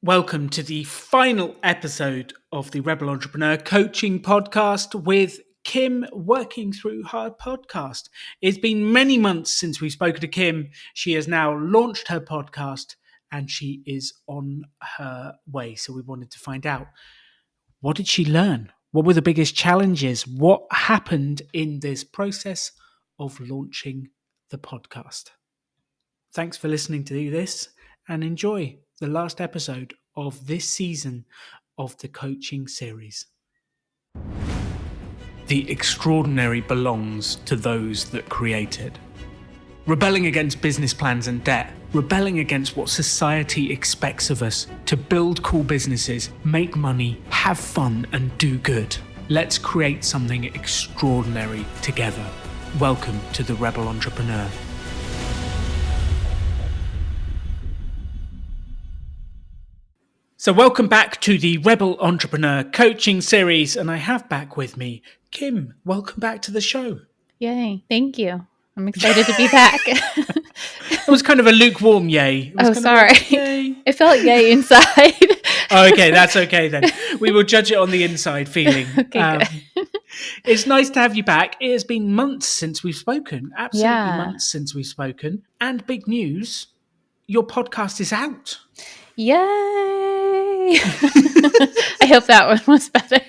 Welcome to the final episode of the Rebel Entrepreneur Coaching Podcast with Kim Working Through Her Podcast. It's been many months since we've spoken to Kim. She has now launched her podcast and she is on her way. So we wanted to find out, what did she learn? What were the biggest challenges? What happened in this process of launching the podcast? Thanks for listening to this and enjoy the last episode of this season of the coaching series. The extraordinary belongs to those that create it. Rebelling against business plans and debt, rebelling against what society expects of us to build cool businesses, make money, have fun, and do good. Let's create something extraordinary together. Welcome to the Rebel Entrepreneur. So welcome back to the Rebel Entrepreneur Coaching Series, and I have back with me Kim. Welcome back to the show. Yay, thank you. I'm excited to be back. It was kind of a lukewarm yay. Sorry. Yay. It felt yay inside. Oh, okay, that's okay then. We will judge it on the inside feeling. Okay, good. It's nice to have you back. It has been months since we've spoken. Absolutely months since we've spoken. And big news, your podcast is out. Yay! I hope that one was better.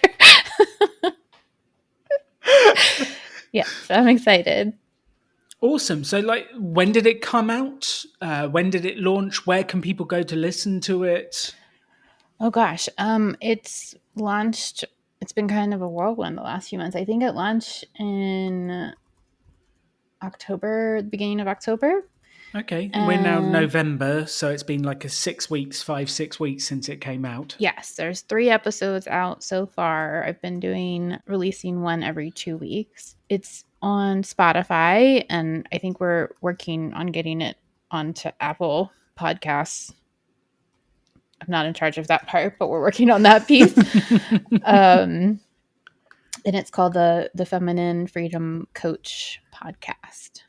Yeah, so I'm excited. Awesome. So, when did it come out? When did it launch? Where can people go to listen to it? Oh gosh, it's launched. It's been kind of a whirlwind the last few months. I think it launched in October, beginning of October. Okay, we're now November, so it's been like 6 weeks, 5-6 weeks since it came out. Yes, there's 3 episodes out so far. I've been releasing one every 2 weeks. It's on Spotify, and I think we're working on getting it onto Apple Podcasts. I'm not in charge of that part, but we're working on that piece. And it's called the Feminine Freedom Coach Podcast.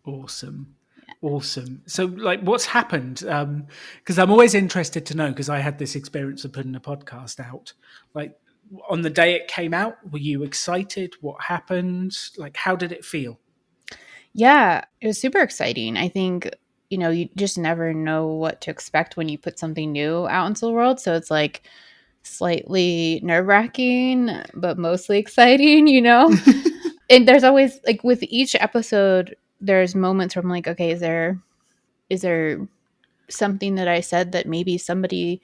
Awesome. Awesome. So, what's happened? Because I'm always interested to know, because I had this experience of putting a podcast out. On the day it came out, were you excited? What happened? How did it feel? Yeah, it was super exciting. I think, you just never know what to expect when you put something new out into the world. So it's slightly nerve-wracking, but mostly exciting, And there's always, with each episode, there's moments where I'm like, okay, is there something that I said that maybe somebody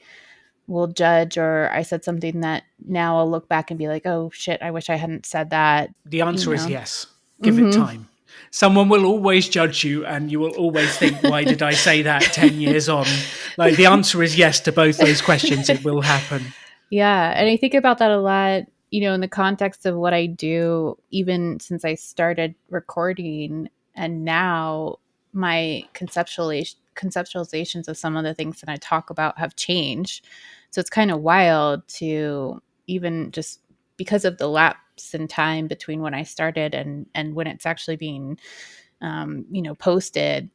will judge, or I said something that now I'll look back and be like, oh shit, I wish I hadn't said that. The answer is yes. Give it time. Someone will always judge you, and you will always think, why did I say that 10 years on? The answer is yes to both those questions. It will happen. Yeah. And I think about that a lot, in the context of what I do, even since I started recording. And now my conceptualizations of some of the things that I talk about have changed. So it's kind of wild to even just because of the lapse in time between when I started and when it's actually being, posted,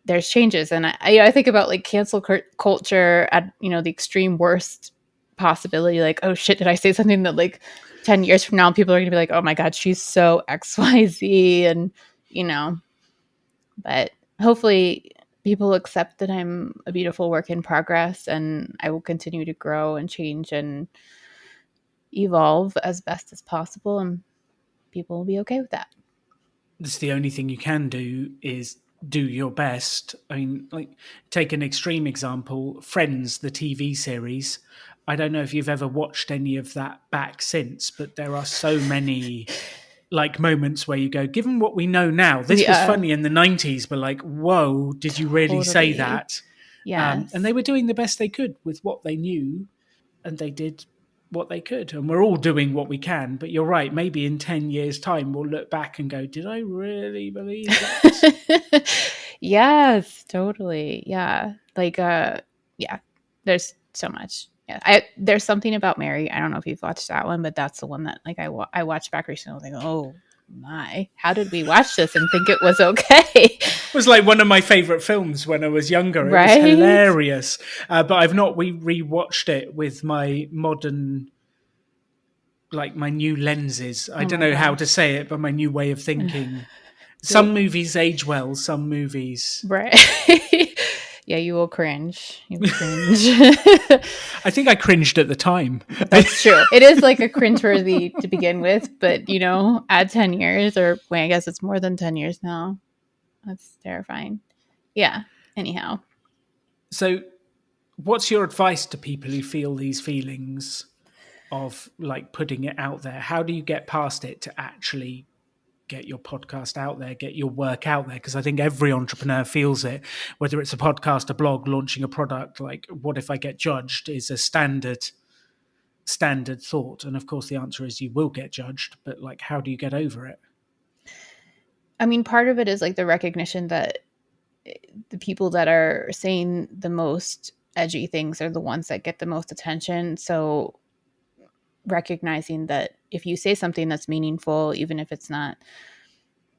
there's changes. And I think about cancel culture at, the extreme worst possibility. Oh shit, did I say something that 10 years from now, people are going to be like, oh my God, she's so XYZ. And, but hopefully people accept that I'm a beautiful work in progress, and I will continue to grow and change and evolve as best as possible, and people will be okay with that. That's the only thing you can do is do your best. I mean, take an extreme example, Friends, the TV series. I don't know if you've ever watched any of that back since, but there are so many moments where you go, given what we know now, this was funny in the 90s, but whoa, did you really say that? Yeah. And they were doing the best they could with what they knew, and they did what they could. And we're all doing what we can, but you're right. Maybe in 10 years time, we'll look back and go, did I really believe that? Yes, totally. Yeah. There's so much. Yeah, there's something about Mary. I don't know if you've watched that one, but that's the one that I watched back recently. I was like, oh, my, how did we watch this and think it was okay? Was like one of my favorite films when I was younger. It was Right? hilarious, but I've not rewatched it with my modern, like my new lenses. I Oh don't my know how to gosh. say it, but my new way of thinking. You'll Some movies age well. Some movies, right. Yeah, you will cringe. You will cringe. I think I cringed at the time. That's true. It is like a cringeworthy to begin with, but add 10 years, or wait, I guess it's more than 10 years now. That's terrifying. Yeah. Anyhow. So, what's your advice to people who feel these feelings of like putting it out there? How do you get past it to actually get your podcast out there, get your work out there? Because I think every entrepreneur feels it, whether it's a podcast, a blog, launching a product. Like, what if I get judged? Is a standard thought, and of course the answer is you will get judged. But like, how do you get over it? I mean, part of it is like the recognition that the people that are saying the most edgy things are the ones that get the most attention. So recognizing that if you say something that's meaningful, even if it's not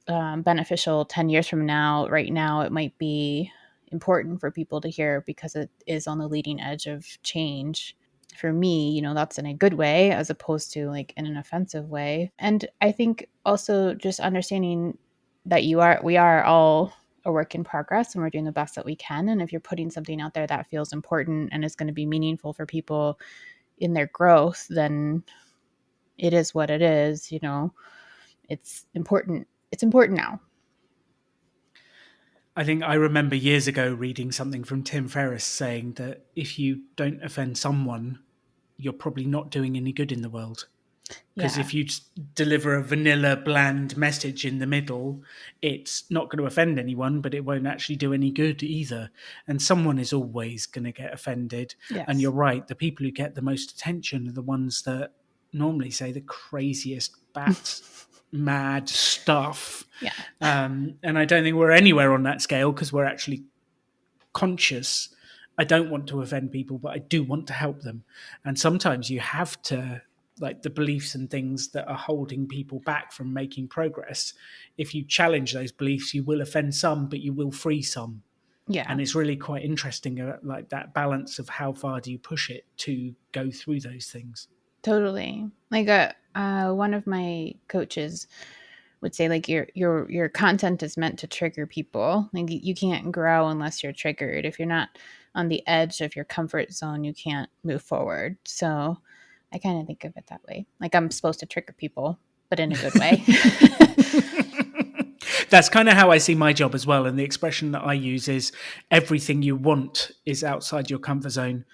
beneficial 10 years from now, right now, it might be important for people to hear because it is on the leading edge of change. For me, that's in a good way as opposed to like in an offensive way. And I think also just understanding that we are all a work in progress and we're doing the best that we can. And if you're putting something out there that feels important and is going to be meaningful for people in their growth, then it is what it is. It's important. It's important now. I think I remember years ago reading something from Tim Ferriss saying that if you don't offend someone, you're probably not doing any good in the world. Because Yeah. if you deliver a vanilla, bland message in the middle, it's not going to offend anyone, but it won't actually do any good either. And someone is always going to get offended. And Yes. you're right, the people who get the most attention are the ones that normally say the craziest, bat, mad stuff. Yeah. And I don't think we're anywhere on that scale because we're actually conscious. I don't want to offend people, but I do want to help them. And sometimes you have to, like the beliefs and things that are holding people back from making progress. If you challenge those beliefs, you will offend some, but you will free some. Yeah. And it's really quite interesting, like that balance of how far do you push it to go through those things. Totally. Like one of my coaches would say like your content is meant to trigger people. Like you can't grow unless you're triggered. If you're not on the edge of your comfort zone, you can't move forward. So I kind of think of it that way. Like I'm supposed to trigger people, but in a good way. That's kind of how I see my job as well. And the expression that I use is everything you want is outside your comfort zone.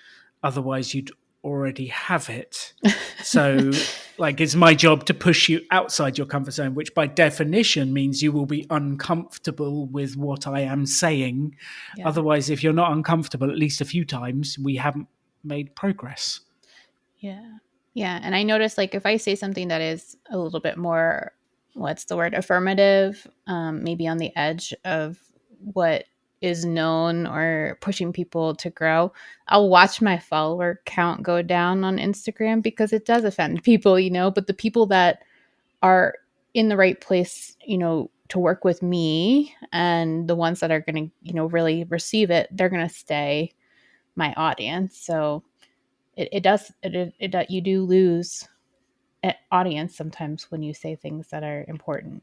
Otherwise, you'd already have it. So, like, it's my job to push you outside your comfort zone, which by definition means you will be uncomfortable with what I am saying. Yeah. Otherwise, if you're not uncomfortable at least a few times, we haven't made progress. Yeah. Yeah. And I notice like if I say something that is a little bit more, what's the word, affirmative, maybe on the edge of what is known or pushing people to grow, I'll watch my follower count go down on Instagram because it does offend people, but the people that are in the right place, to work with me and the ones that are going to, really receive it, they're going to stay my audience. So you do lose an audience sometimes when you say things that are important.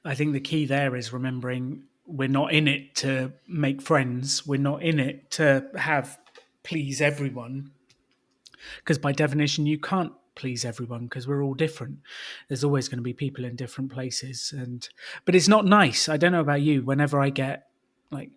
I think the key there is remembering we're not in it to make friends. We're not in it to please everyone. Because by definition, you can't please everyone because we're all different. There's always going to be people in different places. But it's not nice. I don't know about you. Whenever I get like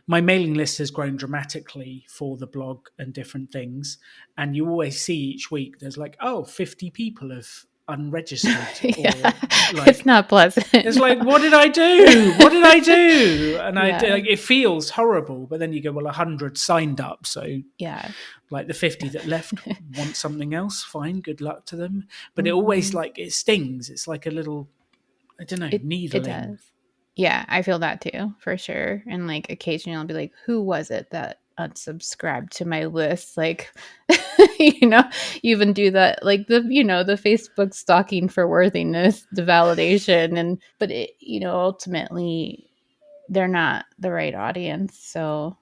my mailing list has grown dramatically for the blog and different things. And you always see each week there's like, 50 people have unregistered Yeah, or it's like not pleasant. it's No. like, what did I do? What did I do? And Yeah, like, it feels horrible. But then you go, well, 100 signed up. So, yeah. like the 50 that left want something else. Fine. Good luck to them. But it always Mhm. like, it stings. It's like a little, I don't know, It needling. does. Yeah, I feel that too, for sure. And like occasionally I'll be like, who was it that unsubscribe to my list. Like, you know, you even do that, like the Facebook stalking for worthiness, the validation. But ultimately they're not the right audience. So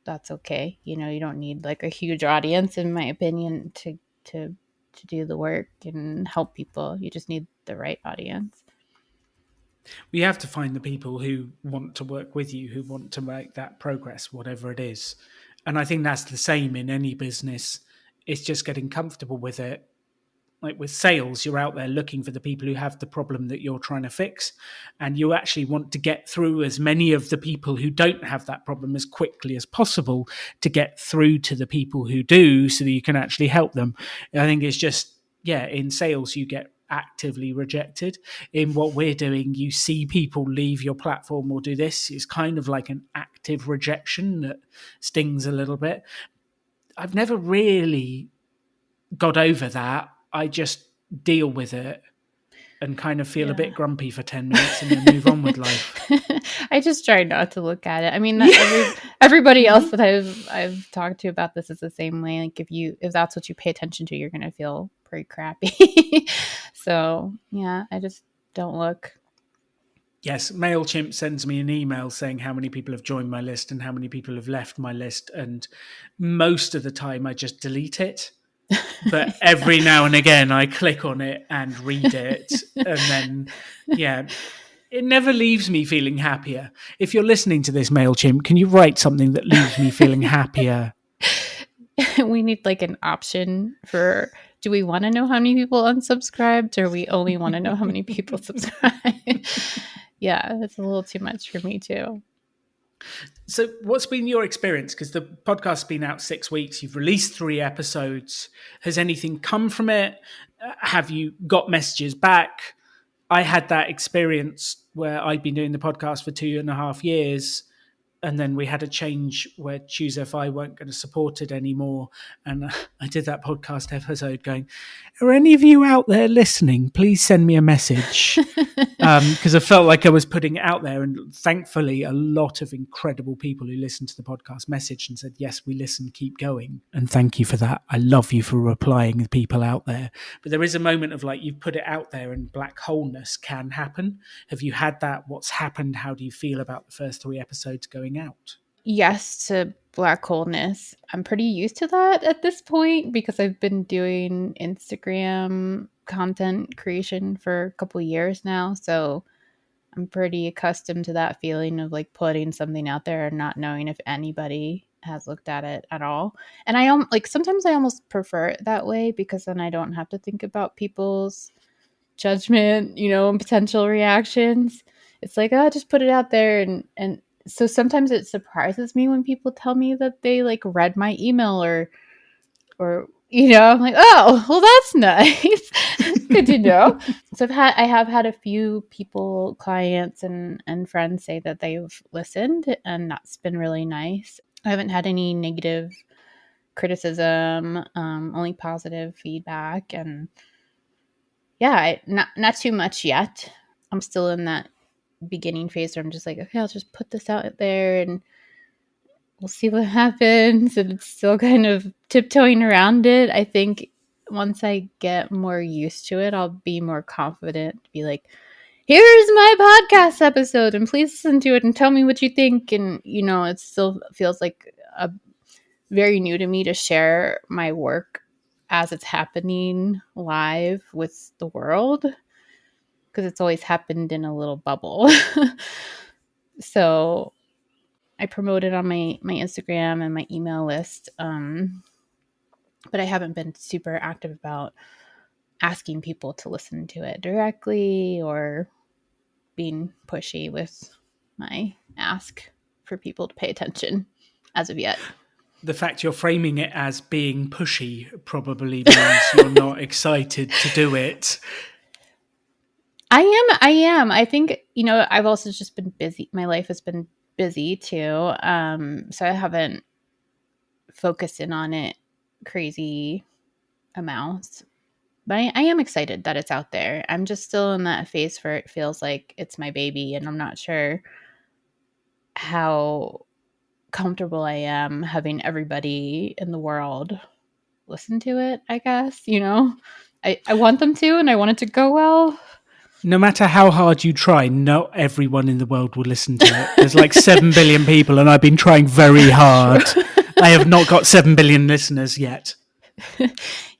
that's okay. You don't need like a huge audience, in my opinion, to do the work and help people. You just need the right audience. We have to find the people who want to work with you, who want to make that progress, whatever it is. And I think that's the same in any business. It's just getting comfortable with it. Like with sales, you're out there looking for the people who have the problem that you're trying to fix. And you actually want to get through as many of the people who don't have that problem as quickly as possible to get through to the people who do, so that you can actually help them. I think it's just, yeah, in sales, you get actively rejected. In what we're doing, you see people leave your platform or do this. It's kind of like an active rejection that stings a little bit. I've never really got over that. I just deal with it and kind of feel a Yeah. bit grumpy for 10 minutes and then move on with life. I just try not to look at it. I mean, Yeah. everybody else Mhm. that I've talked to about this is the same way. Like if that's what you pay attention to, you're gonna feel pretty crappy. So yeah, I just don't look. Yes, MailChimp sends me an email saying how many people have joined my list and how many people have left my list. And most of the time, I just delete it. But every now and again, I click on it and read it. And then, yeah, it never leaves me feeling happier. If you're listening to this, MailChimp, can you write something that leaves me feeling happier? We need like an option for, do we want to know how many people unsubscribed, or we only want to know how many people subscribe? Yeah, that's a little too much for me too. So, what's been your experience? Because the podcast's been out 6 weeks, you've released 3 episodes. Has anything come from it? Have you got messages back? I had that experience where I'd been doing the podcast for 2.5 years, and then we had a change where Choose FI weren't going to support it anymore. And I did that podcast episode going, are any of you out there listening? Please send me a message. Because I felt like I was putting it out there. And thankfully, a lot of incredible people who listened to the podcast messaged and said, yes, we listen, keep going. And thank you for that. I love you for replying to people out there. But there is a moment of like, you've put it out there and black holeness can happen. Have you had that? What's happened? How do you feel about the first 3 episodes going out? Yes to black holeness. I'm pretty used to that at this point because I've been doing Instagram content creation for a couple years now. So I'm pretty accustomed to that feeling of like putting something out there and not knowing if anybody has looked at it at all. And like sometimes I almost prefer it that way because then I don't have to think about people's judgment, and potential reactions. It's like, oh, just put it out there. And so sometimes it surprises me when people tell me that they like read my email or I'm like, oh, well, that's nice. Good to know. So I have had a few people, clients and friends say that they've listened, and that's been really nice. I haven't had any negative criticism, only positive feedback, and yeah, not too much yet. I'm still in that beginning phase where I'm just like, okay, I'll just put this out there and we'll see what happens. And it's still kind of tiptoeing around it. I think once I get more used to it, I'll be more confident to be like, here's my podcast episode and please listen to it and tell me what you think. And, it still feels like very new to me to share my work as it's happening live with the world because it's always happened in a little bubble. So I promote it on my Instagram and my email list. But I haven't been super active about asking people to listen to it directly or being pushy with my ask for people to pay attention as of yet. The fact you're framing it as being pushy probably means you're not excited to do it. I am. I think, I've also just been busy. My life has been busy too. So I haven't focused in on it crazy amounts. But I am excited that it's out there. I'm just still in that phase where it feels like it's my baby, and I'm not sure how comfortable I am having everybody in the world listen to it, I guess, you know? I want them to, and I want it to go well. No matter how hard you try, not everyone in the world will listen to it. There's like 7 billion people, and I've been trying very hard. I have not got 7 billion listeners yet.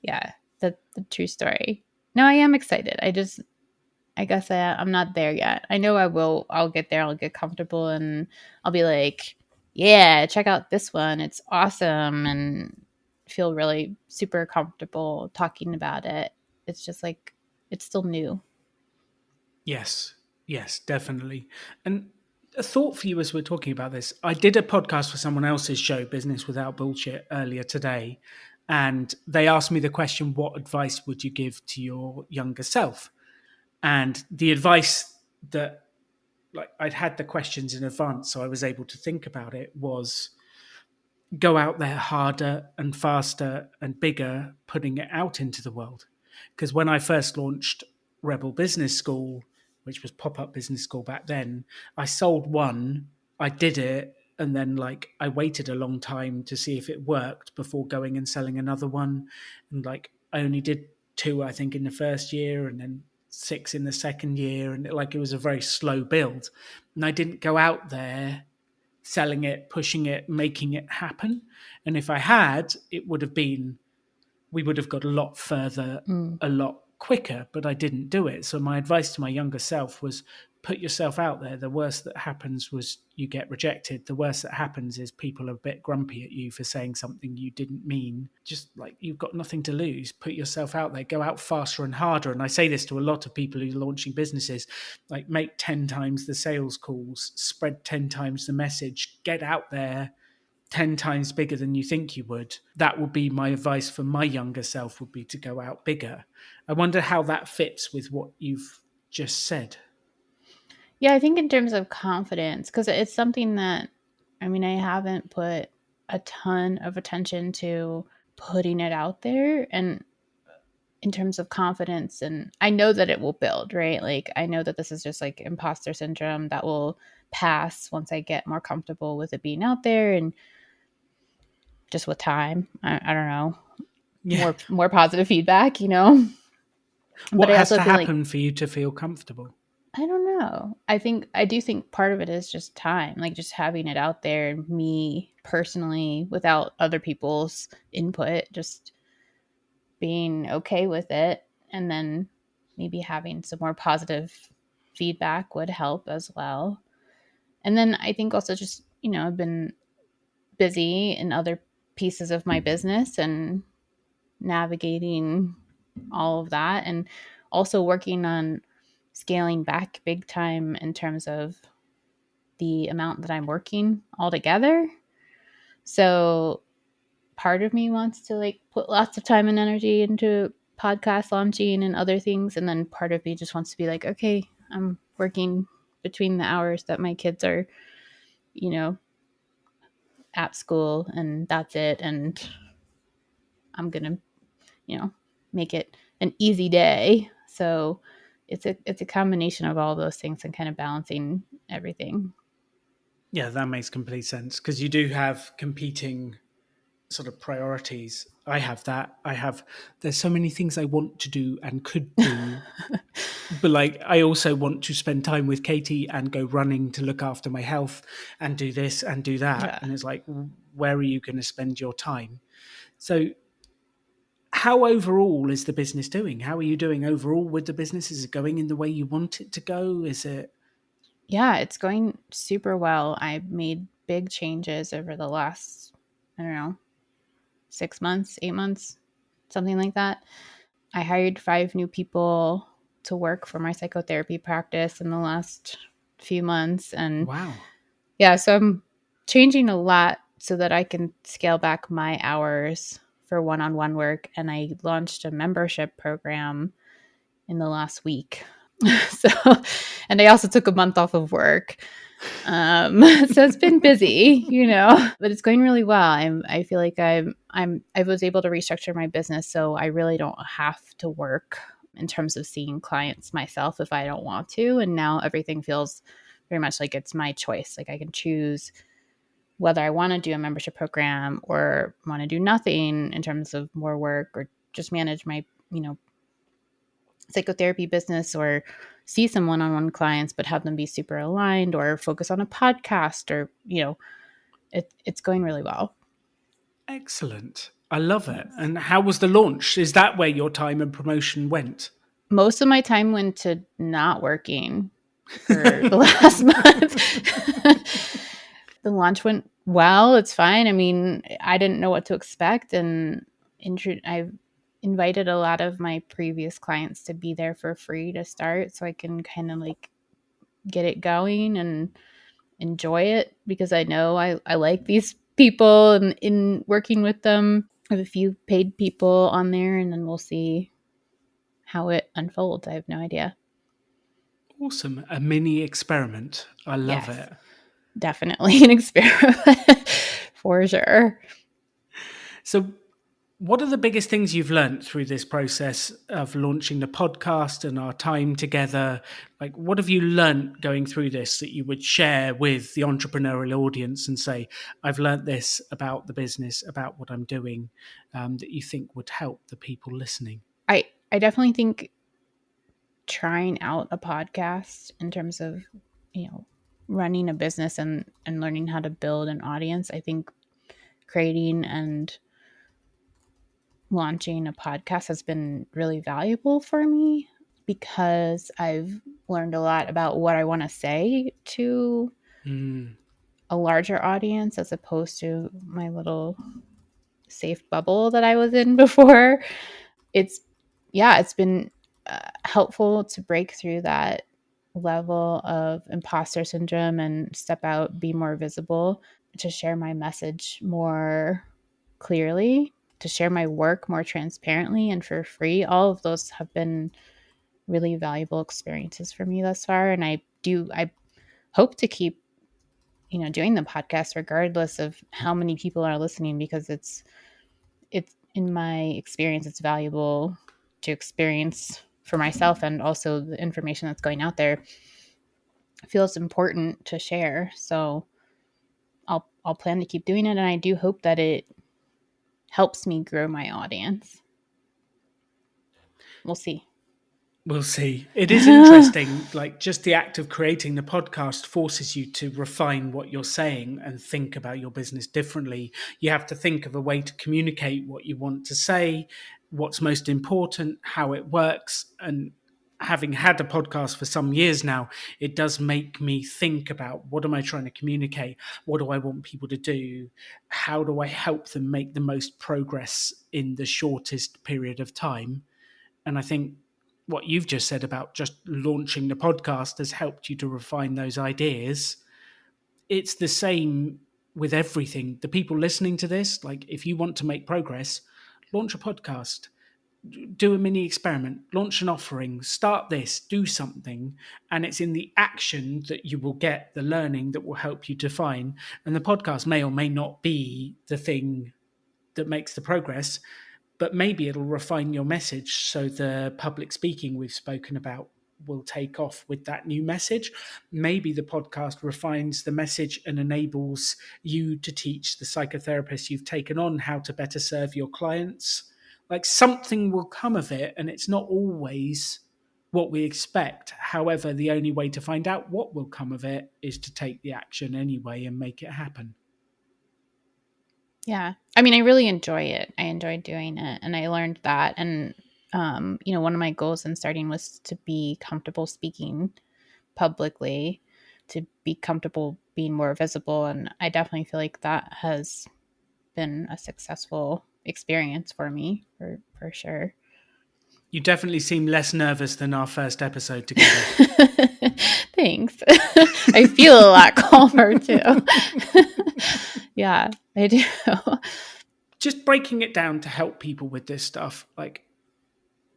Yeah, that's the true story. No, I am excited. I guess I'm not there yet. I know I will. I'll get there. I'll get comfortable and I'll be like, yeah, check out this one. It's awesome. And feel really super comfortable talking about it. It's just like, it's still new. Yes, definitely. And a thought for you as we're talking about this, I did a podcast for someone else's show, Business Without Bullshit, earlier today. And they asked me the question, what advice would you give to your younger self? And the advice that, like, I'd had the questions in advance, so I was able to think about it, was go out there harder and faster and bigger, putting it out into the world. Because when I first launched Rebel Business School, which was pop up business school back then, I sold one, I did it, and then like I waited a long time to see if it worked before going and selling another one. And like I only did two, I think, in the first year, and then six in the second year, and it was a very slow build. And I didn't go out there selling it, pushing it, making it happen. And if I had, it would have been, we would have got a lot further, Mm. a lot quicker, but I didn't do it. So my advice to my younger self was put yourself out there. The worst that happens was you get rejected. The worst that happens is people are a bit grumpy at you for saying something you didn't mean. Just like you've got nothing to lose. Put yourself out there. Go out faster and harder. And I say this to a lot of people who are launching businesses, like make 10 times the sales calls, spread 10 times the message, get out there 10 times bigger than you think you would. That would be my advice for my younger self, would be to go out bigger. I wonder how that fits with what you've just said. Yeah, I think in terms of confidence, because it's something that, I mean, I haven't put a ton of attention to putting it out there. And in terms of confidence, and I know that it will build, right? Like I know that this is just like imposter syndrome that will pass once I get more comfortable with it being out there and just with time. I don't know. Yeah. More positive feedback, you know? But What I has also to feel like happen for you to feel comfortable? I don't know. I do think part of it is just time, like just having it out there and me personally without other people's input, just being okay with it, and then maybe having some more positive feedback would help as well. And then I think also just, you know, I've been busy in other pieces of my business and navigating all of that, and also working on scaling back big time in terms of the amount that I'm working altogether. So part of me wants to like put lots of time and energy into podcast launching and other things, and then part of me just wants to be like, okay, I'm working between the hours that my kids are, you know, at school, and that's it, and I'm gonna, you know, make it an easy day. So it's a combination of all those things and kind of balancing everything. Yeah, that makes complete sense because you do have competing sort of priorities. I have that. There's so many things I want to do and could do, but like I also want to spend time with Katie and go running to look after my health and do this and do that. Yeah. And it's like, where are you going to spend your time? So, how overall is the business doing? How are you doing overall with the business? Is it going in the way you want it to go? Is it? Yeah, it's going super well. I made big changes over the last, I don't know, 6 months, 8 months, something like that. I hired 5 new people to work for my psychotherapy practice in the last few months. And Wow. yeah, so I'm changing a lot so that I can scale back my hours for one on one work. And I launched a membership program in the last week. So, and I also took a month off of work. So it's been busy, you know, but it's going really well. I feel like I was able to restructure my business, so I really don't have to work in terms of seeing clients myself if I don't want to. And now everything feels very much like it's my choice. Like I can choose whether I want to do a membership program or want to do nothing in terms of more work or just manage my, psychotherapy business or see some one-on-one clients, but have them be super aligned or focus on a podcast or, it's going really well. Excellent. I love it. Thanks. And how was the launch? Is that where your time and promotion went? Most of my time went to not working for the last month. The launch went well. It's fine. I mean, I didn't know what to expect, and I've invited a lot of my previous clients to be there for free to start, so I can kind of like get it going and enjoy it because I know I like these people and in working with them. I have a few paid people on there, and then we'll see how it unfolds. I have no idea. Awesome. A mini experiment. I love Yes, it. definitely an experiment for sure. So, what are the biggest things you've learned through this process of launching the podcast and our time together? Like, what have you learned going through this that you would share with the entrepreneurial audience and say, I've learned this about the business, about what I'm doing, that you think would help the people listening? I definitely think trying out a podcast in terms of, running a business and learning how to build an audience. I think creating and launching a podcast has been really valuable for me because I've learned a lot about what I want to say to Mm. a larger audience as opposed to my little safe bubble that I was in before. It's it's been helpful to break through that level of imposter syndrome and step out, be more visible, to share my message more clearly, to share my work more transparently and for free. All of those have been really valuable experiences for me thus far, and I hope to keep doing the podcast regardless of how many people are listening, because it's in my experience, it's valuable to experience for myself, and also the information that's going out there feels important to share. So I'll plan to keep doing it, and I do hope that it helps me grow my audience. We'll see. We'll see. It is interesting. Like, just the act of creating the podcast forces you to refine what you're saying and think about your business differently. You have to think of a way to communicate what you want to say, what's most important, how it works. And having had a podcast for some years now, it does make me think about, what am I trying to communicate? What do I want people to do? How do I help them make the most progress in the shortest period of time? And I think what you've just said about just launching the podcast has helped you to refine those ideas. It's the same with everything. The people listening to this, like, if you want to make progress, launch a podcast, do a mini experiment, launch an offering, start this, do something. And it's in the action that you will get the learning that will help you define. And the podcast may or may not be the thing that makes the progress, but maybe it'll refine your message so the public speaking we've spoken about will take off with that new message. Maybe the podcast refines the message and enables you to teach the psychotherapists you've taken on how to better serve your clients. Like, something will come of it, and it's not always what we expect. However, the only way to find out what will come of it is to take the action anyway and make it happen. Yeah. I mean, I really enjoy it. I enjoy doing it, and I learned that. And one of my goals in starting was to be comfortable speaking publicly, to be comfortable being more visible, and I definitely feel like that has been a successful experience for me, for sure. You definitely seem less nervous than our first episode together. Thanks. I feel a lot calmer too. Yeah, I do. Just breaking it down to help people with this stuff, like,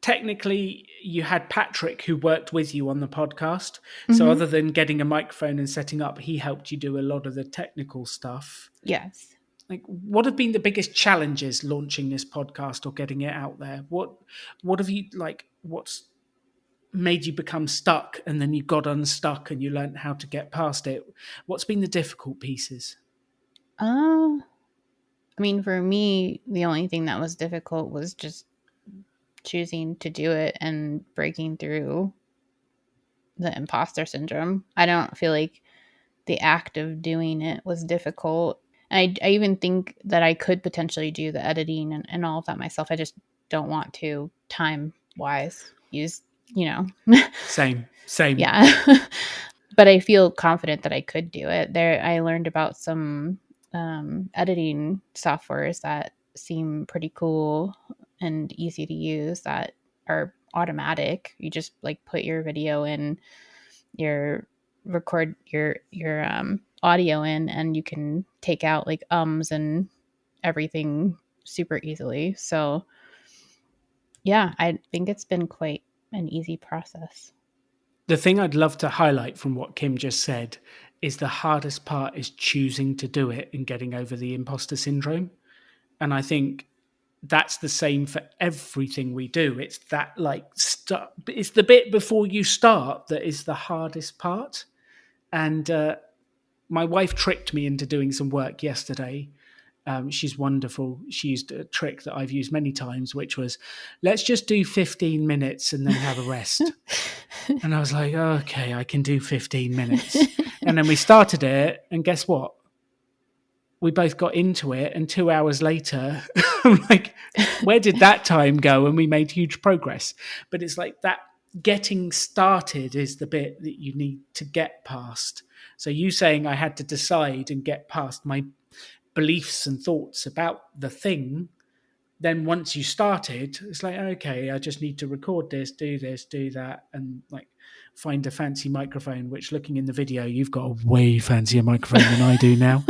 technically you had Patrick who worked with you on the podcast. So Mhm. other than getting a microphone and setting up, he helped you do a lot of the technical stuff. Yes. Like, what have been the biggest challenges launching this podcast or getting it out there? What have you, like, what's made you become stuck and then you got unstuck and you learned how to get past it? What's been the difficult pieces? Uh, I mean, for me, the only thing that was difficult was just choosing to do it and breaking through the imposter syndrome. I don't feel like the act of doing it was difficult. I even think that I could potentially do the editing and all of that myself. I just don't want to time wise use, you know. Same. Yeah. But I feel confident that I could do it. There, I learned about some editing softwares that seem pretty cool and easy to use that are automatic. You just like put your video in, your record your audio in, and you can take out like and everything super easily. So yeah, I think it's been quite an easy process. The thing I'd love to highlight from what Kim just said is the hardest part is choosing to do it and getting over the imposter syndrome. And I think that's the same for everything we do. It's that it's the bit before you start that is the hardest part. And my wife tricked me into doing some work yesterday. She's wonderful. She used a trick that I've used many times, which was, let's just do 15 minutes and then have a rest. And I was like, okay, I can do 15 minutes. And then we started it, and guess what? We both got into it, and 2 hours later, I'm like, where did that time go? And we made huge progress. But it's like that getting started is the bit that you need to get past. So you saying I had to decide and get past my beliefs and thoughts about the thing, then once you started, it's like, okay, I just need to record this, do that, and like find a fancy microphone, which looking in the video, you've got a way fancier microphone than I do now.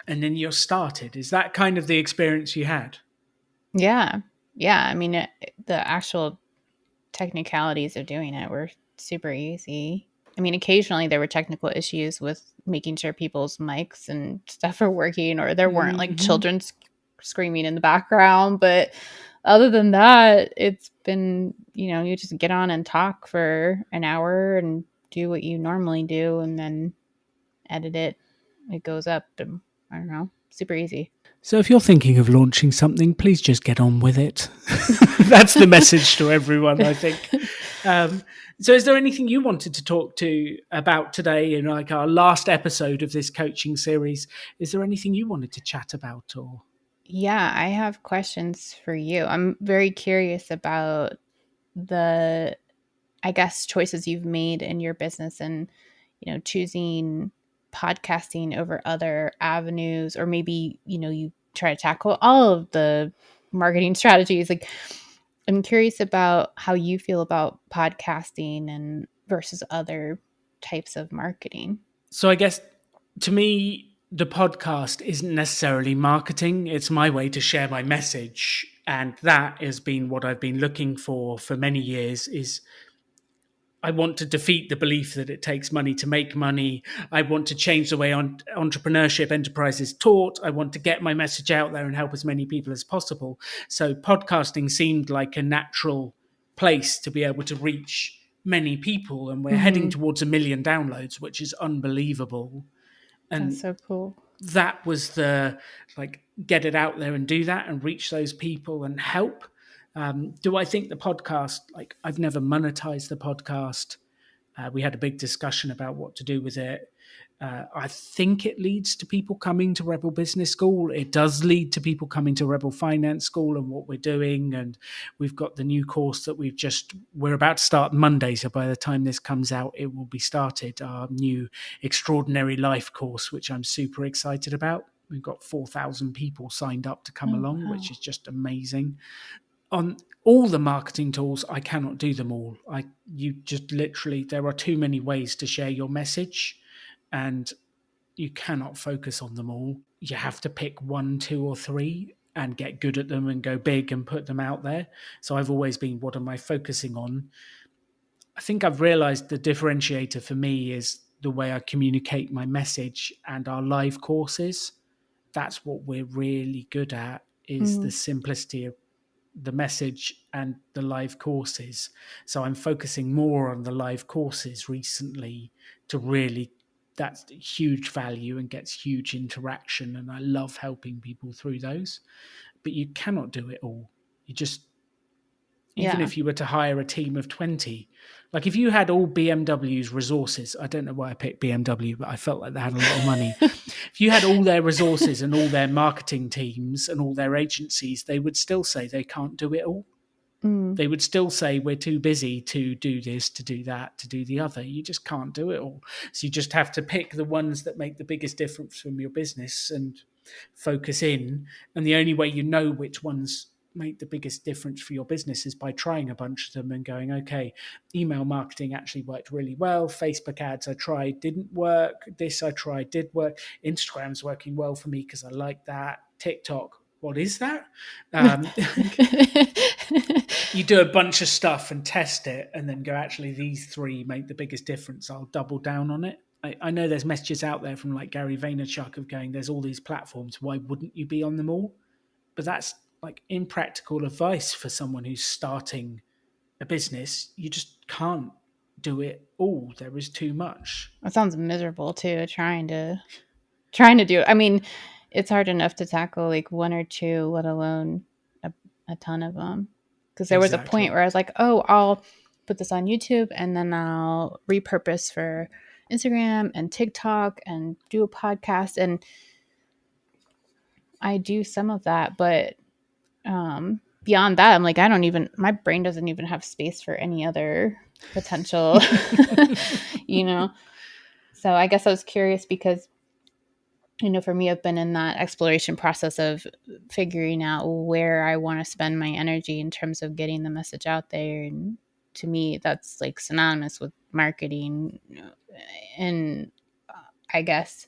And then you're started. Is that kind of the experience you had? Yeah. Yeah. I mean, the actual technicalities of doing it were super easy. I mean, occasionally there were technical issues with making sure people's mics and stuff are working, or there weren't like Mm-hmm. children screaming in the background. But other than that, it's been, you just get on and talk for an hour and do what you normally do and then edit it. It goes up. And, I don't know, super easy. So if you're thinking of launching something, please just get on with it. That's the message to everyone, I think. So is there anything you wanted to talk to about today in like our last episode of this coaching series? Is there anything you wanted to chat about or? Yeah, I have questions for you. I'm very curious about the, I guess, choices you've made in your business and, choosing podcasting over other avenues, or maybe, you try to tackle all of the marketing strategies. Like, I'm curious about how you feel about podcasting and versus other types of marketing. So I guess to me, the podcast isn't necessarily marketing. It's my way to share my message. And that has been what I've been looking for many years is I want to defeat the belief that it takes money to make money. I want to change the way entrepreneurship enterprise is taught. I want to get my message out there and help as many people as possible. So podcasting seemed like a natural place to be able to reach many people. And we're heading Mm-hmm. towards 1 million downloads, which is unbelievable. That's And so cool. that was the like get it out there and do that and reach those people and help. Do I think the podcast, like I've never monetized the podcast. We had a big discussion about what to do with it. I think it leads to people coming to Rebel Business School. It does lead to people coming to Rebel Finance School and what we're doing. And we've got the new course that we're about to start Monday. So by the time this comes out, it will be started, our new Extraordinary Life course, which I'm super excited about. We've got 4,000 people signed up to come Oh, along, wow. which is just amazing. On all the marketing tools, I cannot do them all. You just literally, there are too many ways to share your message, and you cannot focus on them all. You have to pick one, two, or three and get good at them and go big and put them out there. So I've always been, what am I focusing on? I think I've realized the differentiator for me is the way I communicate my message and our live courses. That's what we're really good at, is the Mm. simplicity of the message and the live courses. So I'm focusing more on the live courses recently to really that's huge value and gets huge interaction. And I love helping people through those. But you cannot do it all. You just, even Yeah. if you were to hire a team of 20, like if you had all BMW's resources, I don't know why I picked BMW, but I felt like they had a lot of money. If you had all their resources and all their marketing teams and all their agencies, they would still say they can't do it all. Mm. They would still say we're too busy to do this, to do that, to do the other. You just can't do it all. So you just have to pick the ones that make the biggest difference from your business and focus in. And the only way you know which ones make the biggest difference for your business is by trying a bunch of them and going, okay, email marketing actually worked really well. Facebook ads I tried didn't work. This I tried did work. Instagram's working well for me because I like that. TikTok, what is that? You do a bunch of stuff and test it and then go, actually, these three make the biggest difference. I'll double down on it. I know there's messages out there from like Gary Vaynerchuk of going, there's all these platforms. Why wouldn't you be on them all? But that's like impractical advice for someone who's starting a business. You just can't do it all. There is too much. That sounds miserable too, trying to do it. I mean, it's hard enough to tackle like one or two, let alone a ton of them. Because there was a point Exactly. where I was like, oh, I'll put this on YouTube and then I'll repurpose for Instagram and TikTok and do a podcast. And I do some of that, but beyond that, I'm like, my brain doesn't even have space for any other potential, you know? So I guess I was curious because, for me, I've been in that exploration process of figuring out where I want to spend my energy in terms of getting the message out there. And to me, that's like synonymous with marketing. And I guess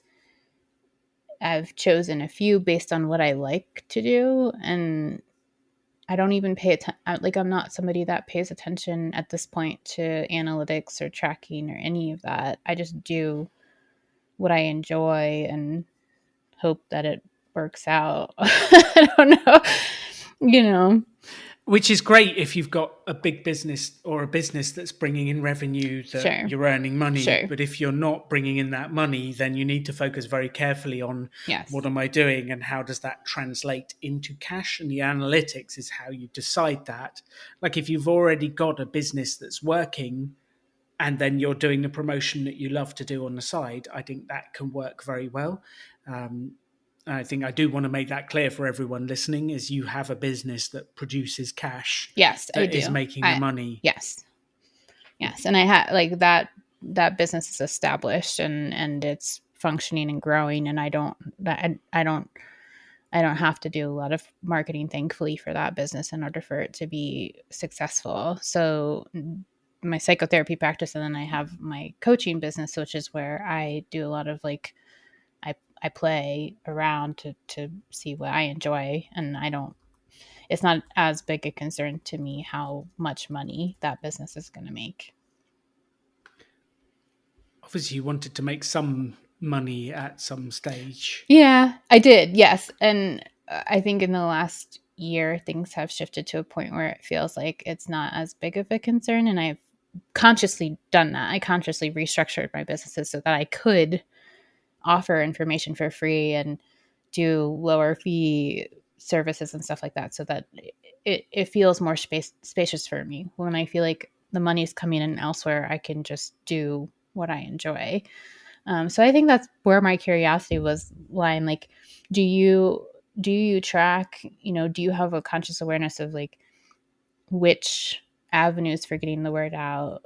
I've chosen a few based on what I like to do. And I don't even pay attention. Like, I'm not somebody that pays attention at this point to analytics or tracking or any of that. I just do what I enjoy and hope that it works out. I don't know, you know. Which is great if you've got a big business or a business that's bringing in revenue that Sure. you're earning money. Sure. But if you're not bringing in that money, then you need to focus very carefully on Yes. what am I doing and how does that translate into cash? And the analytics is how you decide that. Like if you've already got a business that's working and then you're doing the promotion that you love to do on the side, I think that can work very well. I think I do want to make that clear for everyone listening is you have a business that produces cash. Yes, I That is do. making the money. Yes. And I had like that business is established and it's functioning and growing, and I don't have to do a lot of marketing, thankfully, for that business in order for it to be successful. So my psychotherapy practice, and then I have my coaching business, which is where I do a lot of like I play around to see what I enjoy, and it's not as big a concern to me how much money that business is going to make. Obviously, you wanted to make some money at some stage. Yeah, I did. Yes. And I think in the last year, things have shifted to a point where it feels like it's not as big of a concern. And I've consciously done that. I consciously restructured my businesses so that I could offer information for free and do lower fee services and stuff like that, so that it feels more spacious for me. When I feel like the money's coming in elsewhere, I can just do what I enjoy. So I think that's where my curiosity was lying. Like, do you track, do you have a conscious awareness of like which avenues for getting the word out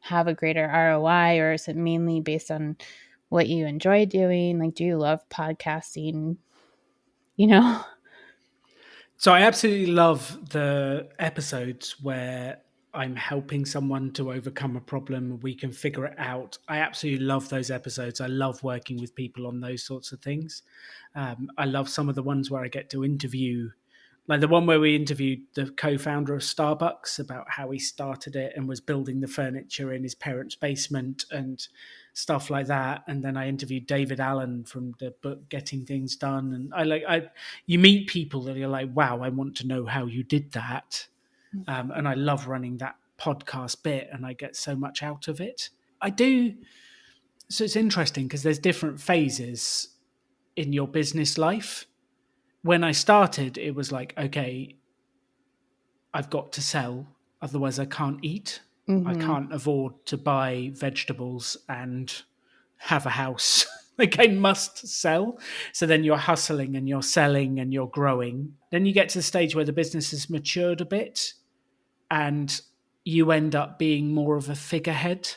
have a greater ROI, or is it mainly based on what you enjoy doing? Like, do you love podcasting? So I absolutely love the episodes where I'm helping someone to overcome a problem. We can figure it out. I absolutely love those episodes. I love working with people on those sorts of things. I love some of the ones where I get to interview, like the one where we interviewed the co-founder of Starbucks about how he started it and was building the furniture in his parents' basement and stuff like that. And then I interviewed David Allen from the book Getting Things Done. And you meet people that are like, wow, I want to know how you did that. And I love running that podcast bit and I get so much out of it. I do. So it's interesting because there's different phases in your business life. When I started, it was like, okay, I've got to sell, otherwise I can't eat. I Mm-hmm. can't afford to buy vegetables and have a house. Like I must sell. So then you're hustling and you're selling and you're growing. Then you get to the stage where the business has matured a bit and you end up being more of a figurehead.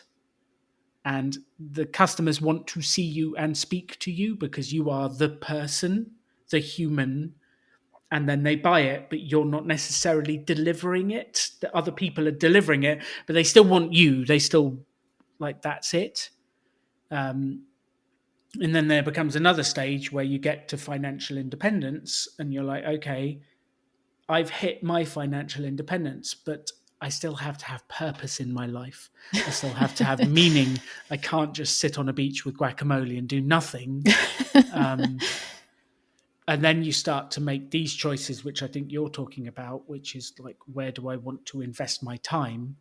And the customers want to see you and speak to you because you are the person, the human, and then they buy it, but you're not necessarily delivering it. The other people are delivering it, but they still want you. They still like that's it. Um, and then there becomes another stage where you get to financial independence, and you're like, okay, I've hit my financial independence, but I still have to have purpose in my life. I still have to have meaning. I can't just sit on a beach with guacamole and do nothing. Um, and then you start to make these choices, which I think you're talking about, which is like, where do I want to invest my time?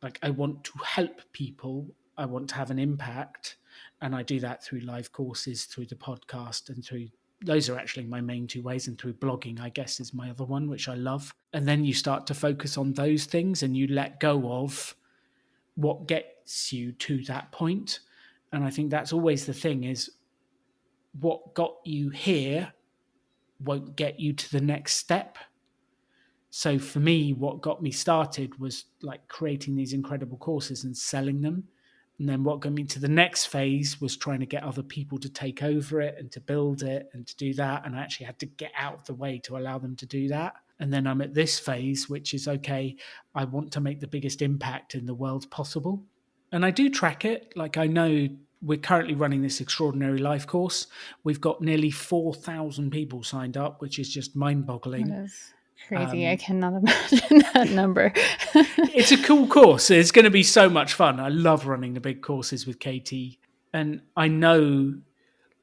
Like, I want to help people, I want to have an impact. And I do that through live courses, through the podcast, and through those are actually my main two ways. And through blogging, I guess, is my other one, which I love. And then you start to focus on those things and you let go of what gets you to that point. And I think that's always the thing is what got you here won't get you to the next step. So for me, what got me started was like creating these incredible courses and selling them. And then what got me to the next phase was trying to get other people to take over it and to build it and to do that. And I actually had to get out of the way to allow them to do that. And then I'm at this phase, which is okay, I want to make the biggest impact in the world possible. And I do track it. Like I know we're currently running this extraordinary life course. We've got nearly 4,000 people signed up, which is just mind boggling. That is crazy. I Um, cannot imagine that number. it's a cool course. It's going to be so much fun. I love running the big courses with Katie. And I know,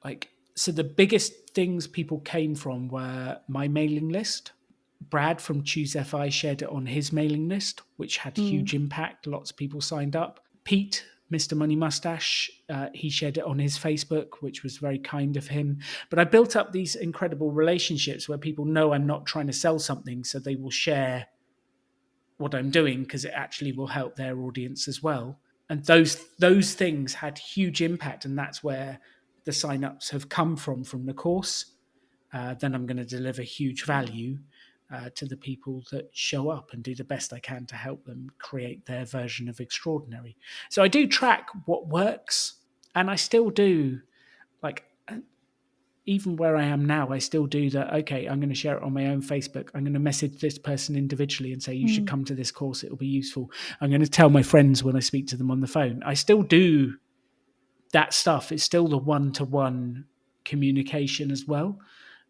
like, so the biggest things people came from were my mailing list. Brad from Choose FI shared it on his mailing list, which had Mm. huge impact. Lots of people signed up. Pete, Mr. Money Mustache, he shared it on his Facebook, which was very kind of him. But I built up these incredible relationships where people know I'm not trying to sell something, so they will share what I'm doing because it actually will help their audience as well. And those things had huge impact, and that's where the signups have come from the course. Then I'm going to deliver huge value to the people that show up and do the best I can to help them create their version of extraordinary. So I do track what works, and I still do like even where I am now, I still do that. Okay, I'm going to share it on my own Facebook. I'm going to message this person individually and say, you should Mm. come to this course. It'll be useful. I'm going to tell my friends when I speak to them on the phone. I still do that stuff. It's still the one-to-one communication as well.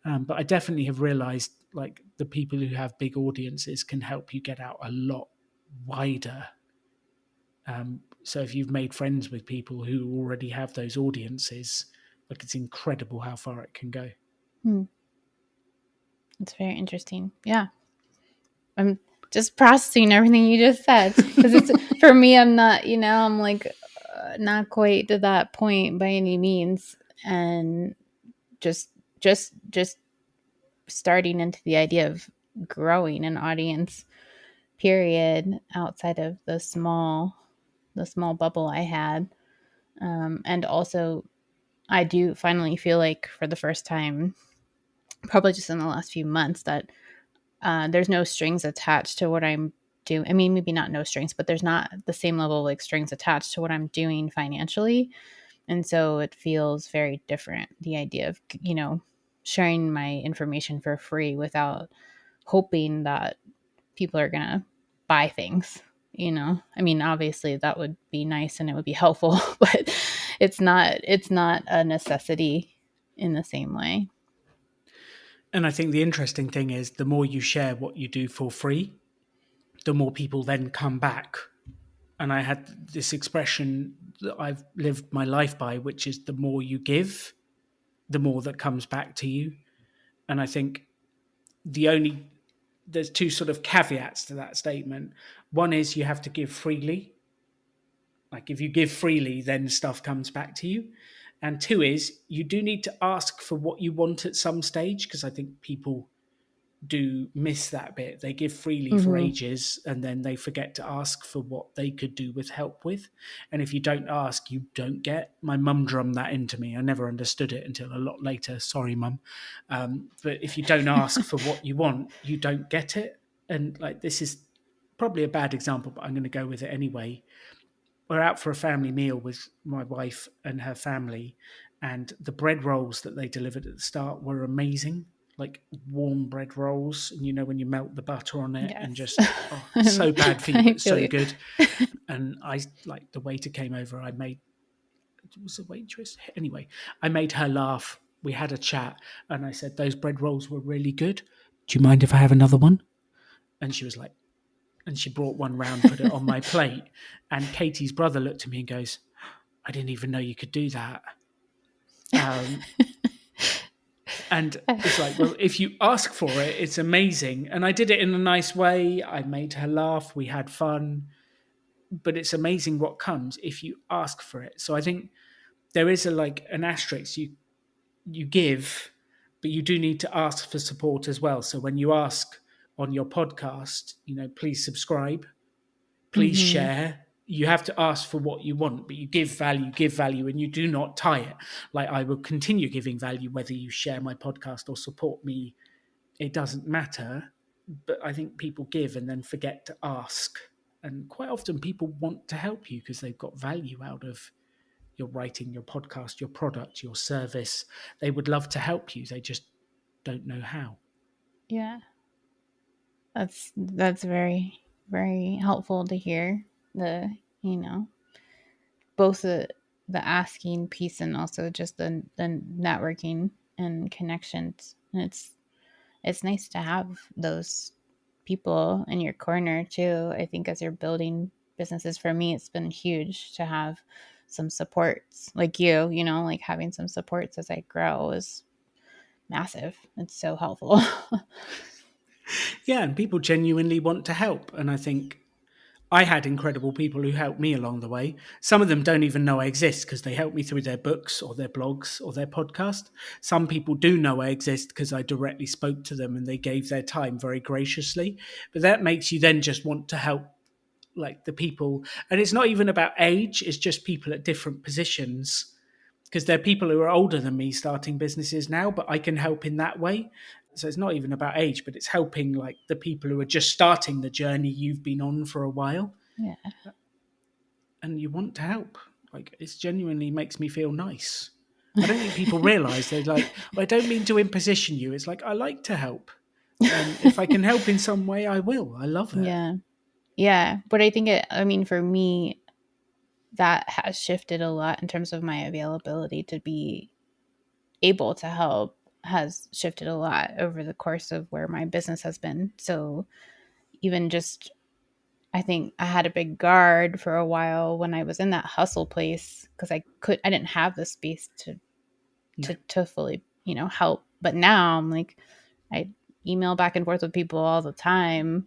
But I definitely have realized like the people who have big audiences can help you get out a lot wider. So if you've made friends with people who already have those audiences, like it's incredible how far it can go. Mm. It's very interesting. Yeah. I'm just processing everything you just said because it's for me, I'm not, I'm like not quite to that point by any means. And just starting into the idea of growing an audience period outside of the small bubble I had. And also I do finally feel like for the first time, probably just in the last few months, that there's no strings attached to what I'm doing. I mean, maybe not no strings, but there's not the same level of like strings attached to what I'm doing financially. And so it feels very different. The idea of, sharing my information for free without hoping that people are going to buy things. I mean, obviously that would be nice and it would be helpful, but it's not a necessity in the same way. And I think the interesting thing is the more you share what you do for free, the more people then come back. And I had this expression that I've lived my life by, which is the more you give, the more that comes back to you. And I think there's two sort of caveats to that statement. One is you have to give freely, Like if you give freely, then stuff comes back to you. And two is you do need to ask for what you want at some stage, because I think people do miss that bit. They give freely for Mm-hmm. ages and then they forget to ask for what they could do with help with. And if you don't ask, you don't get. My mum drummed that into me. I never understood it until a lot later. Sorry, mum. But if you don't ask for what you want, you don't get it. And like this is probably a bad example, but I'm going to go with it anyway. We're out for a family meal with my wife and her family, and the bread rolls that they delivered at the start were amazing, like warm bread rolls. And you know, when you melt the butter on it, and Yes. just, oh, so bad for you, I but feel so you. good. And I, like, the waiter came over. I made, it was a waitress. Anyway, I made her laugh. We had a chat, and I said, those bread rolls were really good. Do you mind if I have another one? And she was like, and she brought one round, put it on my plate. And Katie's brother looked at me and goes, I didn't even know you could do that. Um, and it's like, well, if you ask for it, it's amazing. And I did it in a nice way. I made her laugh. We had fun. But it's amazing what comes if you ask for it. So I think there is an asterisk. You give, but you do need to ask for support as well. So when you ask on your podcast, please subscribe, please Mm-hmm. share. You have to ask for what you want, but you give value, and you do not tie it. Like, I will continue giving value whether you share my podcast or support me. It doesn't matter. But I think people give and then forget to ask. And quite often people want to help you because they've got value out of your writing, your podcast, your product, your service. They would love to help you. They just don't know how. Yeah. That's very, very helpful to hear. The, you know, both the asking piece and also just the networking and connections. And it's nice to have those people in your corner too. I think as you're building businesses, for me, it's been huge to have some supports like like having some supports as I grow is massive. It's so helpful. Yeah, and people genuinely want to help. And I think I had incredible people who helped me along the way. Some of them don't even know I exist because they helped me through their books or their blogs or their podcast. Some people do know I exist because I directly spoke to them and they gave their time very graciously. But that makes you then just want to help, like, the people. And it's not even about age, it's just people at different positions, because there are people who are older than me starting businesses now, but I can help in that way. So it's not even about age, but it's helping, like, the people who are just starting the journey you've been on for a while, Yeah. and you want to help. Like, it genuinely makes me feel nice. I don't think people realize. They're like, well, I don't mean to imposition you. It's like, I like to help. And if I can help in some way, I will. I love it. Yeah. Yeah. But I mean, for me, that has shifted a lot in terms of my availability to be able to help has shifted a lot over the course of where my business has been. So even just I think I had a big guard for a while when I was in that hustle place because I didn't have the space No. to fully, help. But now I'm like I email back and forth with people all the time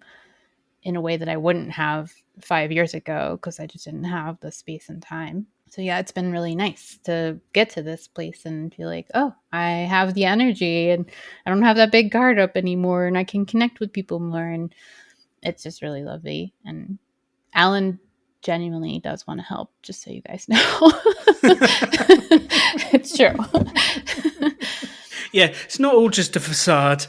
in a way that I wouldn't have 5 years ago because I just didn't have the space and time. So yeah, it's been really nice to get to this place and feel like, oh, I have the energy and I don't have that big guard up anymore and I can connect with people more. And it's just really lovely. And Alan genuinely does want to help, just so you guys know. It's true. Yeah, it's not all just a facade.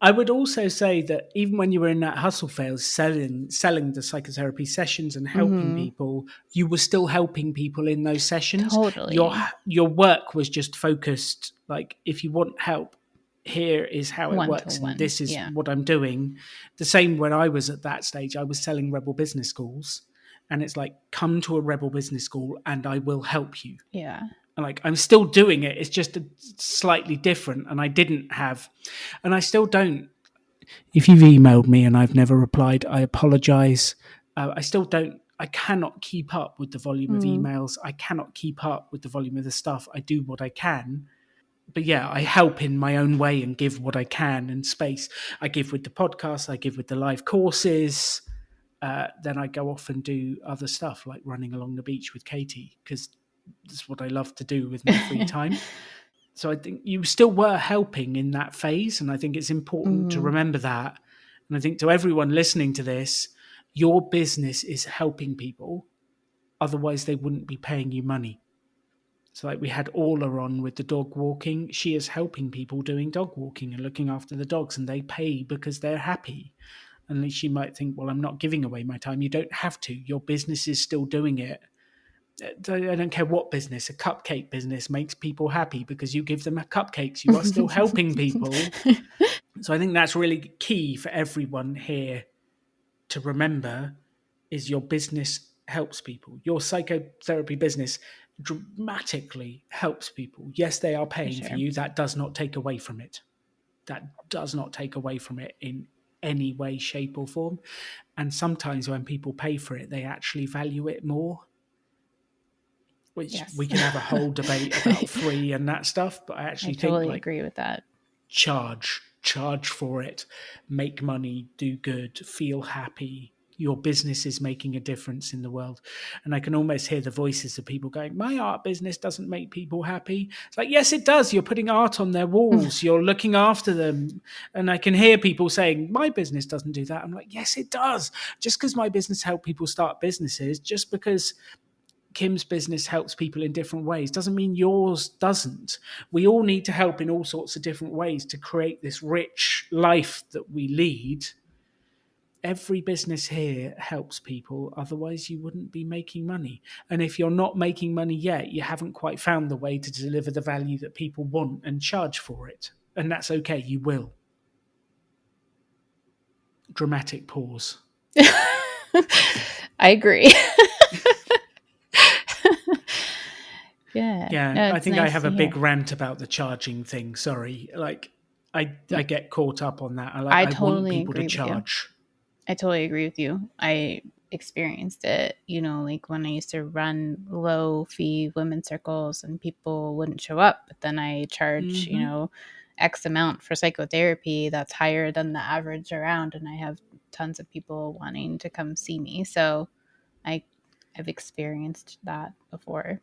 I would also say that even when you were in that hustle phase, selling the psychotherapy sessions and helping Mm-hmm. people, you were still helping people in those sessions. Your Totally. your work was just focused. Like, if you want help, here is how it One to works, and one. this is Yeah. what I'm doing. The same when I was at that stage, I was selling Rebel Business Schools, and it's like, come to a Rebel Business School, and I will help you. Yeah. Like, I'm still doing it. It's just slightly different, and I didn't have, and I still don't. If you've emailed me and I've never replied, I apologize. I still don't. I cannot keep up with the volume of Mm. emails. I cannot keep up with the volume of the stuff. I do what I can, but yeah, I help in my own way and give what I can in space. I give with the podcast. I give with the live courses. then I go off and do other stuff like running along the beach with Katie, because that's what I love to do with my free time. So I think you still were helping in that phase. And I think it's important to Mhm. remember that. And I think to everyone listening to this, your business is helping people. Otherwise, they wouldn't be paying you money. So, like we had Orla on with the dog walking. She is helping people doing dog walking and looking after the dogs, and they pay because they're happy. And she might think, well, I'm not giving away my time. You don't have to. Your business is still doing it. I don't care what business, a cupcake business makes people happy because you give them cupcakes. You are still helping people. So I think that's really key for everyone here to remember is your business helps people. Your psychotherapy business dramatically helps people. Yes, they are For paying for sure. you. That does not take away from it. That does not take away from it in any way, shape, or form. And sometimes when people pay for it, they actually value it more, which we Yes. can have a whole debate about free and that stuff. But I I actually think totally like agree with that. charge for it, make money, do good, feel happy. Your business is making a difference in the world. And I can almost hear the voices of people going, my art business doesn't make people happy. It's like, yes, it does. You're putting art on their walls, you're looking after them. And I can hear people saying, my business doesn't do that. I'm like, yes, it does. Just because my business helps people start businesses, just because Kim's business helps people in different ways doesn't mean yours doesn't. We all need to help in all sorts of different ways to create this rich life that we lead. Every business here helps people, otherwise, you wouldn't be making money. And if you're not making money yet, you haven't quite found the way to deliver the value that people want and charge for it. And that's okay, you will. Dramatic pause. I agree. Yeah. Yeah, No, I it's think I nice have to a big hear. rant about the charging thing. Sorry, like I get caught up on that. I I want totally people to agree with you. charge. I totally agree with you. I experienced it, like when I used to run low fee women's circles and people wouldn't show up, but then I charge, Hmm. X amount for psychotherapy that's higher than the average around, and I have tons of people wanting to come see me. So I I've experienced that before.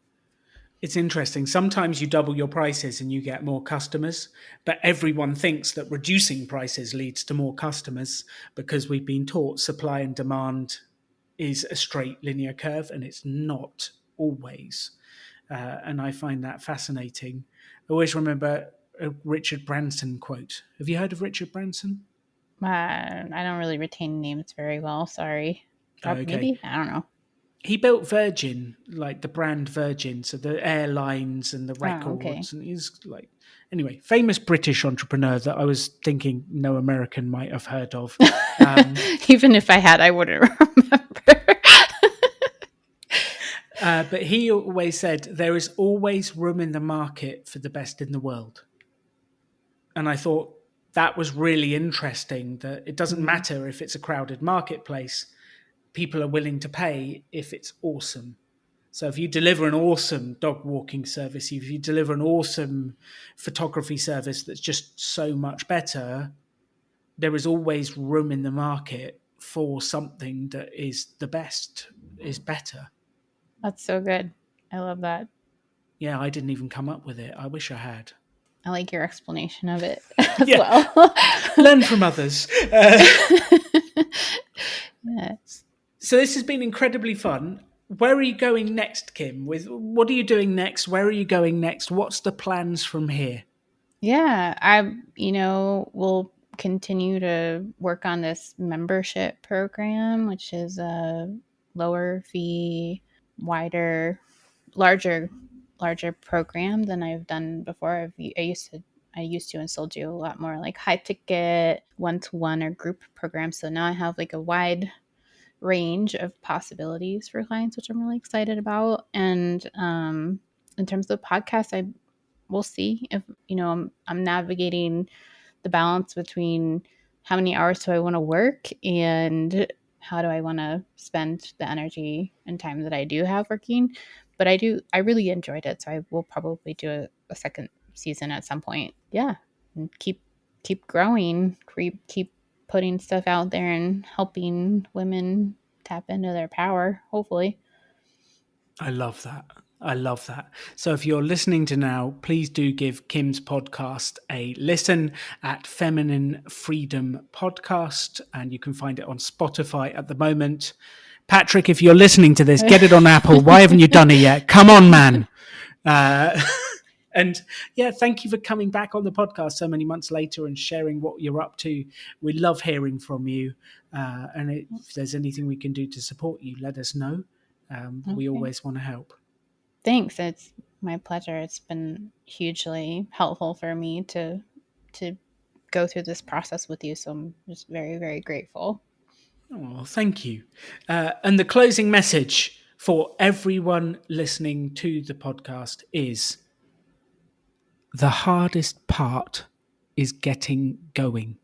It's interesting. Sometimes you double your prices and you get more customers, but everyone thinks that reducing prices leads to more customers because we've been taught supply and demand is a straight linear curve, and it's not always. And I find that fascinating. I always remember a Richard Branson quote. Have you heard of Richard Branson? I don't really retain names very well. Sorry. Probably, Okay. maybe. I don't know. He built Virgin, like the brand Virgin, so the airlines and the Oh, okay. records, and he's like, anyway, famous British entrepreneur that I was thinking no American might have heard of. Um, Even if I had, I wouldn't remember. but he always said there is always room in the market for the best in the world, and I thought that was really interesting. That it doesn't Mm, matter if it's a crowded marketplace; people are willing to pay if it's awesome. So if you deliver an awesome dog walking service, if you deliver an awesome photography service that's just so much better, there is always room in the market for something that is the best, is better. that's so good. I love that. Yeah, I didn't even come up with it. I wish I had. I like your explanation of it as Yeah, well. learn from others. Yeah. So this has been incredibly fun. Where are you going next, Kim? With what are you doing next? Where are you going next? What's the plans from here? Yeah, we'll continue to work on this membership program, which is a lower fee, wider, larger, larger program than I've done before. I used to and still do a lot more like high ticket, one to one or group programs. So now I have like a wide range of possibilities for clients, which I'm really excited about. And in terms of the podcast, I we'll see if I'm navigating the balance between how many hours do I want to work and how do I want to spend the energy and time that I do have working. But I really enjoyed it, so I will probably do a second season at some point. Yeah, and keep growing, keep putting stuff out there and helping women tap into their power, hopefully. I love that. I love that. So if you're listening to now, please do give Kim's podcast a listen at Feminine Freedom Podcast, and you can find it on Spotify at the moment. Patrick, if you're listening to this, get it on Apple. Why haven't you done it yet? Come on, man. And yeah, thank you for coming back on the podcast so many months later and sharing what you're up to. We love hearing from you. And if there's anything we can do to support you, let us know. We always want to help. Thanks. It's my pleasure. It's been hugely helpful for me to go through this process with you. So I'm just very, very grateful. Oh, thank you. And the closing message for everyone listening to the podcast is the hardest part is getting going.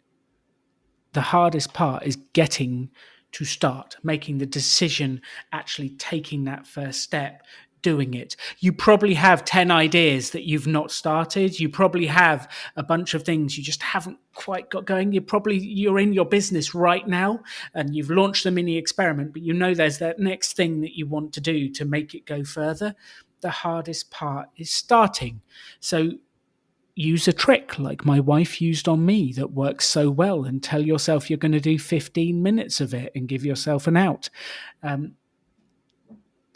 The hardest part is getting to start, making the decision, actually taking that first step, doing it. You probably have 10 ideas that you've not started. You probably have a bunch of things you just haven't quite got going. You're in your business right now and you've launched the mini experiment, but you know there's that next thing that you want to do to make it go further. The hardest part is starting. So use a trick like my wife used on me that works so well, and tell yourself you're going to do 15 minutes of it and give yourself an out.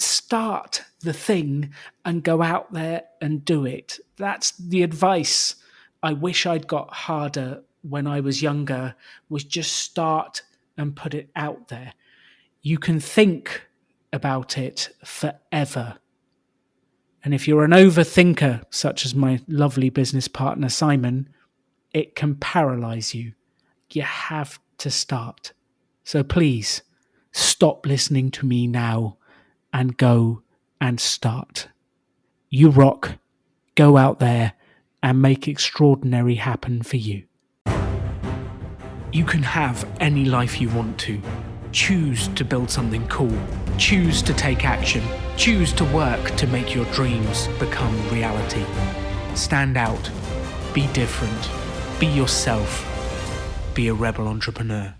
Start the thing and go out there and do it. That's the advice I wish I'd got harder when I was younger, was just start and put it out there. You can think about it forever. And if you're an overthinker, such as my lovely business partner, Simon, it can paralyze you. You have to start. So please stop listening to me now and go and start. You rock. Go out there and make extraordinary happen for you. You can have any life you want to. Choose to build something cool. Choose to take action. Choose to work to make your dreams become reality. Stand out. Be different. Be yourself. Be a rebel entrepreneur.